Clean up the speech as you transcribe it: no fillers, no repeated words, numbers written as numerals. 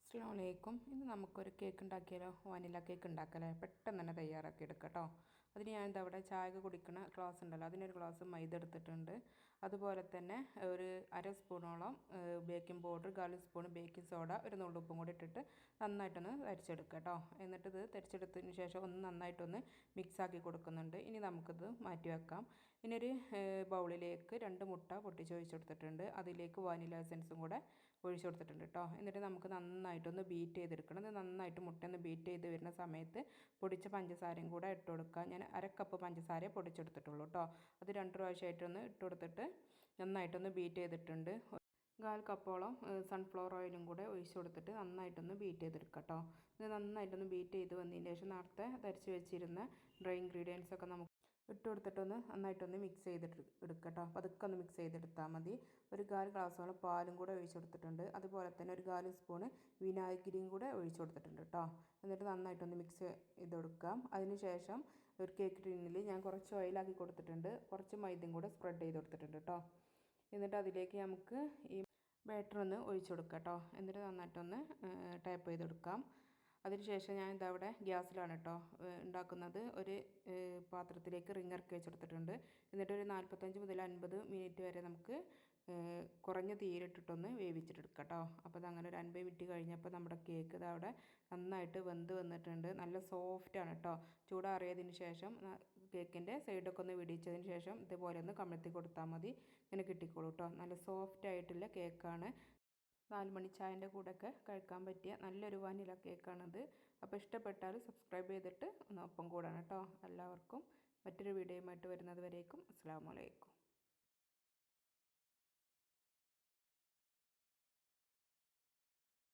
അസ്സലാമലൈക്കും. ഇന്ന് നമുക്കൊരു കേക്ക് ഉണ്ടാക്കിയാലോ? വാനില കേക്ക് ഉണ്ടാക്കലേ? പെട്ടെന്ന് തന്നെ തയ്യാറാക്കി എടുക്കാം കേട്ടോ. അതിന് ഞാൻ ഇതവിടെ ചായ കുടിക്കുന്ന ഗ്ലാസ് ഉണ്ടല്ലോ, അതിനൊരു ഗ്ലാസ് മൈദ എടുത്തിട്ടുണ്ട്. അതുപോലെ തന്നെ ഒരു അര സ്പൂണോളം baking powder, 1/4 spoon baking soda, ഒരു നുള്ളുപ്പും കൂടി ഇട്ടിട്ട് നന്നായിട്ടൊന്ന് തരിച്ചെടുക്കുക കേട്ടോ. എന്നിട്ടിത് തരിച്ചെടുത്തതിന് ശേഷം ഒന്ന് നന്നായിട്ടൊന്ന് മിക്സാക്കി കൊടുക്കുന്നുണ്ട്. ഇനി നമുക്കിത് മാറ്റി വെക്കാം. ഇനി ഒരു ബൗളിലേക്ക് 2 മുട്ട പൊട്ടിച്ച് ഒഴിച്ച് കൊടുത്തിട്ടുണ്ട്. അതിലേക്ക് വാനില എസൻസും കൂടെ ഒഴിച്ച് കൊടുത്തിട്ടുണ്ട് കേട്ടോ. എന്നിട്ട് നമുക്ക് നന്നായിട്ടൊന്ന് ബീറ്റ് ചെയ്തെടുക്കണം. ഇത് നന്നായിട്ട് മുട്ടയൊന്ന് ബീറ്റ് ചെയ്ത് വരുന്ന സമയത്ത് പൊടിച്ച പഞ്ചസാരയും കൂടെ ഇട്ട് കൊടുക്കുക. ഞാൻ 1 കപ്പ് പഞ്ചസാര പൊടിച്ചെടുത്തിട്ടുള്ളൂ കേട്ടോ. അത് 2 പ്രാവശ്യമായിട്ടൊന്ന് ഇട്ട് കൊടുത്തിട്ട് നന്നായിട്ടൊന്ന് ബീറ്റ് ചെയ്തിട്ടുണ്ട്. 1/4 കപ്പോളം സൺഫ്ലവർ ഓയിലും കൂടെ ഒഴിച്ച് കൊടുത്തിട്ട് നന്നായിട്ടൊന്ന് ബീറ്റ് ചെയ്തെടുക്കുക കേട്ടോ. ഇത് നന്നായിട്ടൊന്ന് ബീറ്റ് ചെയ്ത് വന്നതിന് ശേഷം നേരത്തെ തരിച്ച് വെച്ചിരുന്ന ഡ്രൈ ഇൻഗ്രീഡിയൻസ് ഒക്കെ നമുക്ക് ഇട്ട് കൊടുത്തിട്ടൊന്ന് നന്നായിട്ടൊന്ന് മിക്സ് ചെയ്തിട്ട് എടുക്കുക കേട്ടോ. പതുക്കെ ഒന്ന് മിക്സ് ചെയ്തെടുത്താൽ മതി. ഒരു 1/4 ഗ്ലാസ്സോളം പാലും കൂടെ ഒഴിച്ച് കൊടുത്തിട്ടുണ്ട്. അതുപോലെ തന്നെ ഒരു 1/4 സ്പൂണ് വിനാഗിരിയും കൂടെ ഒഴിച്ച് കൊടുത്തിട്ടുണ്ട് കേട്ടോ. എന്നിട്ട് നന്നായിട്ടൊന്ന് മിക്സ് ചെയ്ത് കൊടുക്കാം. അതിന് ശേഷം ഒരു കേക്ക് ടിന്നിൽ ഞാൻ കുറച്ച് ഓയിലാക്കി കൊടുത്തിട്ടുണ്ട്. കുറച്ച് മൈദയും കൂടെ സ്പ്രെഡ് ചെയ്ത് കൊടുത്തിട്ടുണ്ട് കേട്ടോ. എന്നിട്ട് അതിലേക്ക് നമുക്ക് ഈ ബാറ്റർ ഒന്ന് ഒഴിച്ച് കൊടുക്കാം കേട്ടോ. എന്നിട്ട് നന്നായിട്ടൊന്ന് ടാപ്പ് ചെയ്തെടുക്കാം. അതിനുശേഷം ഞാൻ ഇതവിടെ ഗ്യാസിലാണ് കേട്ടോ ഉണ്ടാക്കുന്നത്. ഒരു പാത്രത്തിലേക്ക് റിങ് ഇറക്കി വെച്ചെടുത്തിട്ടുണ്ട്. എന്നിട്ടൊരു 45 മുതൽ 50 മിനിറ്റ് വരെ നമുക്ക് കുറഞ്ഞ തീയിലിട്ടിട്ടൊന്ന് വേവിച്ചിട്ടെടുക്കാം കേട്ടോ. അപ്പോൾ അതങ്ങനെ ഒരു 50 മിനിറ്റ് കഴിഞ്ഞപ്പോൾ നമ്മുടെ കേക്ക് ഇതവിടെ നന്നായിട്ട് വെന്ത് വന്നിട്ടുണ്ട്. നല്ല സോഫ്റ്റാണ് കേട്ടോ. ചൂടാറിയതിന് ശേഷം കേക്കിൻ്റെ സൈഡൊക്കെ ഒന്ന് വിടിച്ചതിന് ശേഷം ഇതുപോലെ ഒന്ന് കമഴ്ത്തി കൊടുത്താൽ മതി. ഇങ്ങനെ കിട്ടിക്കോളൂ കേട്ടോ. നല്ല സോഫ്റ്റ് ആയിട്ടുള്ള കേക്കാണ്. 4 മണി ചായൻ്റെ കൂടെയൊക്കെ കഴിക്കാൻ പറ്റിയ നല്ലൊരു വാനില കേക്കാണിത്. അപ്പോൾ ഇഷ്ടപ്പെട്ടാൽ സബ്സ്ക്രൈബ് ചെയ്തിട്ട് ഒന്ന് ഒപ്പം കൂടണം കേട്ടോ. എല്ലാവർക്കും മറ്റൊരു വീഡിയോയുമായിട്ട് വരുന്നത് വരേക്കും അസ്സലാമു അലൈക്കും.